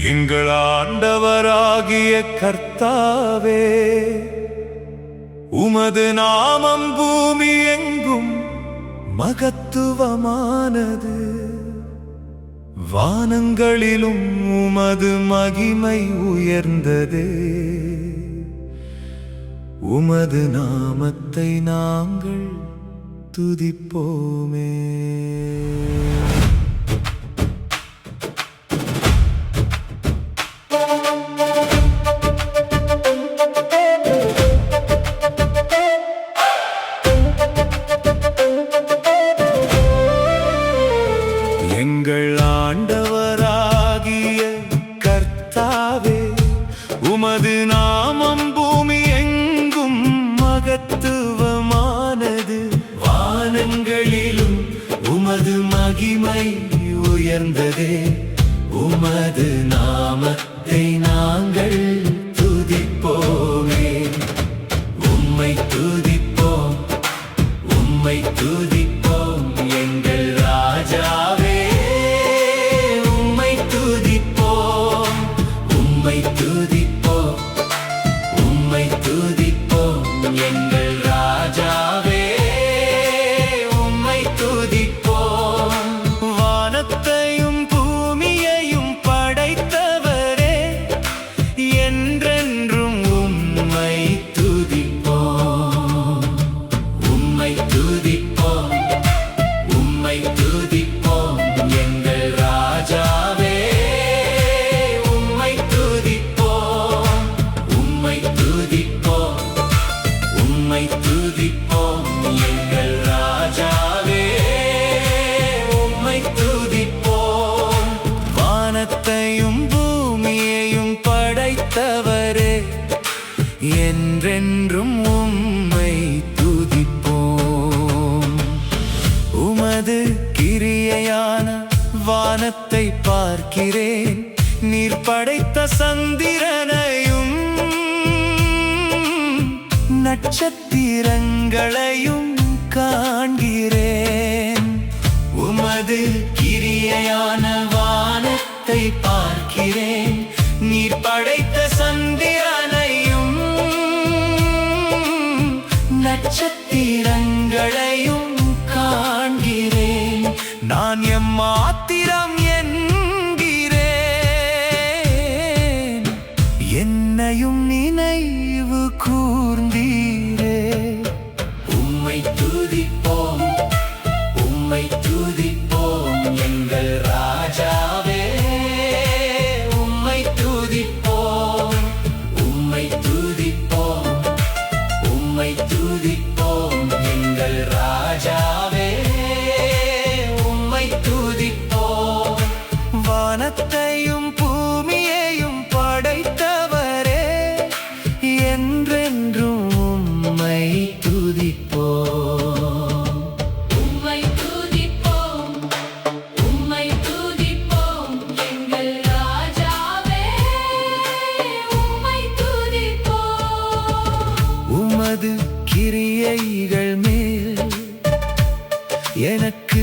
எங்கள் ஆண்டவராகிய கர்த்தாவே, உமது நாமம் பூமி எங்கும் மகத்துவமானது. வானங்களிலும் உமது மகிமை உயர்ந்ததே. உமது நாமத்தை நாங்கள் துதிப்போமே. எங்கள் ஆண்டவராகிய கர்த்தாவே, உமது நாமம் பூமி எங்கும் மகத்துவமானது. வானங்களிலும் உமது மகிமை உயர்ந்ததே. உமது நாமத்தை நாங்கள் துதிப்போமே. உம்மை துதிப்போம், உம்மை துதிப்போம் எங்கள் ராஜாவே. உம்மை துதிப்போம், உம்மை துதிப்போம், உம்மை துதிப்போம் எங்கள் ராஜாவே. உம்மை துதிப்போம். வானத்தையும் பூமியையும் படைத்தவரே, என்றென்றும் உம்மை துதிப்போம். உம்மை துதிப்போம், உம்மை துதிப்போம் எங்கள் ராஜாவே. உம்மை துதிப்போம், உம்மை துதிப்போம், உம்மை துதிப்போம் எங்கள் ராஜாவே. உம்மை துதிப்போம். வானத்தையும் பூமியையும் படைத்தவரே, என்றென்றும் உம்மை துதிப்போம். உமது கிரியையான வானத்தை பார்க்கிறேன். நீர் படைத்த சந்திரனையும் நட்சத்திரங்களையும் காண்கிறேன். உமது கிரியையான வானத்தை பார்க்கிறேன். நீர் படைத்த சந்திரனையும் நட்சத்திரங்களையும் காண்கிறேன். நான் எம்மாத்திரம் என்கிறேன், என்னையும் நினைவு கூர்ந்தீரே. உம்மை துதிப்போம், உம்மை துதிப்போம் எங்கள் ராஜாவே. உம்மை துதிப்போம், உம்மை துதிப்போம், உம்மை துதிப்போம் எங்கள் ராஜாவே. உம்மை துதிப்போம். வானத்தையும் பூமியையும் படைத்தவரே, என்றென்றும் உம்மை துதிப்போம். உம்மை துதிப்போம், உம்மை துதிப்போம் எங்கள் ராஜாவே. உம்மை துதிப்போம். உமது கிரியைகள் மேல் எனக்கு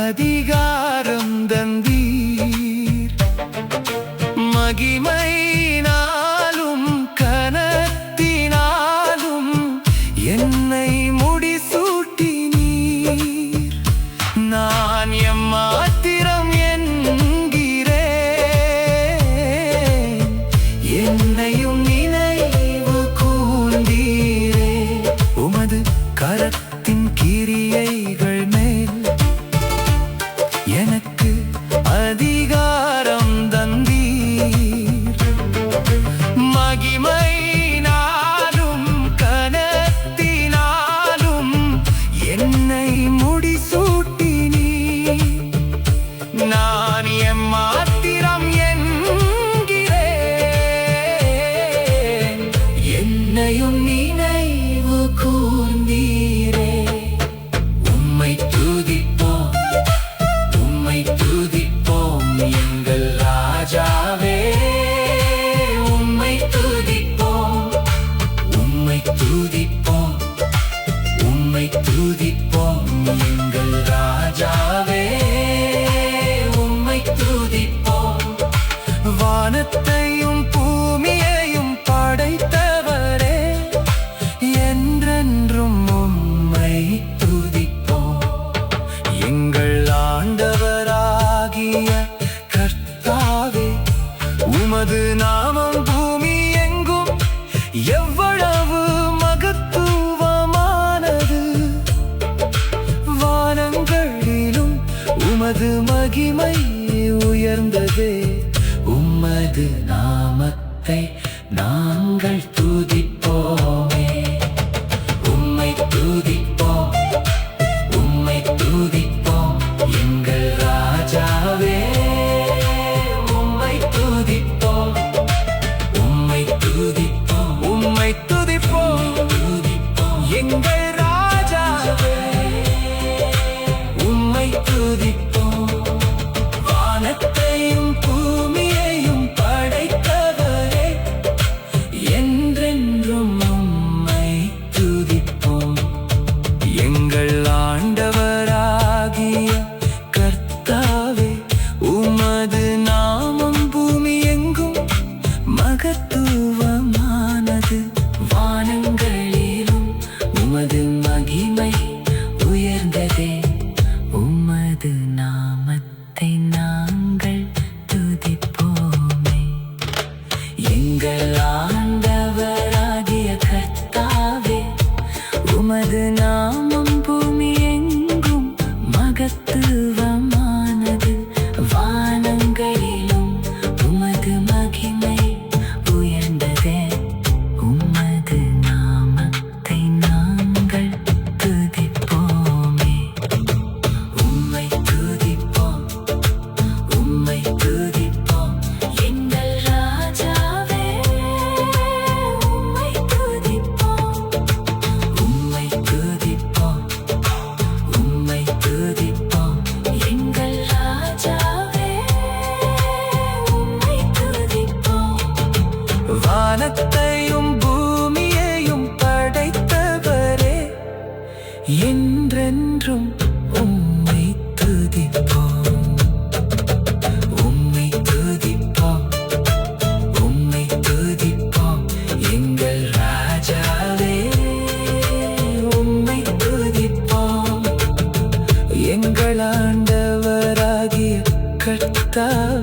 அதிகாரம் தந்தீர். மகிமையினாலும் கனத்தினாலும் என்னை முடிசூட்டினீர். நான் எம்மாத்திரம் என்கிறேன், என்னையும் நினைவு கூர்ந்தீரே. உமது கரத்தின் கிரியைகள் மேல் எனக்கு அதிகாரம் தந்தீர். மகிமையினாலும் கனத்தினாலும் என்னை முடிசூட்டினீர். நான் எம்மாத்திரம் என்கிறேன், என்னையும் நினைவு கூர்ந்தீரே. உம்மை துதிப்போம், உம்மை துதிப்போம் எங்கள் ராஜாவே. உம்மை துதிப்போம், உம்மை துதிப்போம், உம்மை துதிப்போம் மகிமை உயர்ந்ததே உமது நாமத்தை நாங்கள் துதிப்போமே. உம்மை துதிப்போம், உம்மை துதிப்போம் எங்கள் ராஜாவே. உம்மை துதிப்போம், உம்மை துதிப்போம், உம்மை துதிப்போம் எங்கள் ராஜாவே. உம்மை துதிப்போம். வானத்தையும் பூமியையும் படைத்தவரே, என்றென்றும் உம்மை துதிப்போம். எங்கள் ஆண்டவராகிய கர்த்தாவே, உமது நாமம் பூமி எங்கும் மகத்துவமானது. வானங்களிலும் உமது மகிமை உயர்ந்ததே. உமது நாமத்தை நாங்கள் துதிப்போமே. எங்கள் ஆண்டவராகிய கர்த்தாவே, உமது நாமம் பூமி எங்கும் மகத்துவமானது. வானங்களிலும் உமது மகிமை உயர்ந்ததே. உமது நாமத்தை நாங்கள் துதிப்போமே. உம்மை துதிப்போம், உம்மை துதிப்போம் எங்கள் ராஜாவே. உம்மை துதிப்போம், உம்மை துதிப்போம், உம்மை துதிப்போம் எங்கள் ராஜாவே. உம்மை துதிப்போம். வானத்தையும் பூமியையும் படைத்தவரே, என்றென்றும் உம்மை துதிப்போம். உம்மை துதிப்போம், உம்மை துதிப்போம் எங்கள் ராஜாவே. உம்மை துதிப்போம். எங்கள் ஆண்டவராகிய கர்த்தாவே,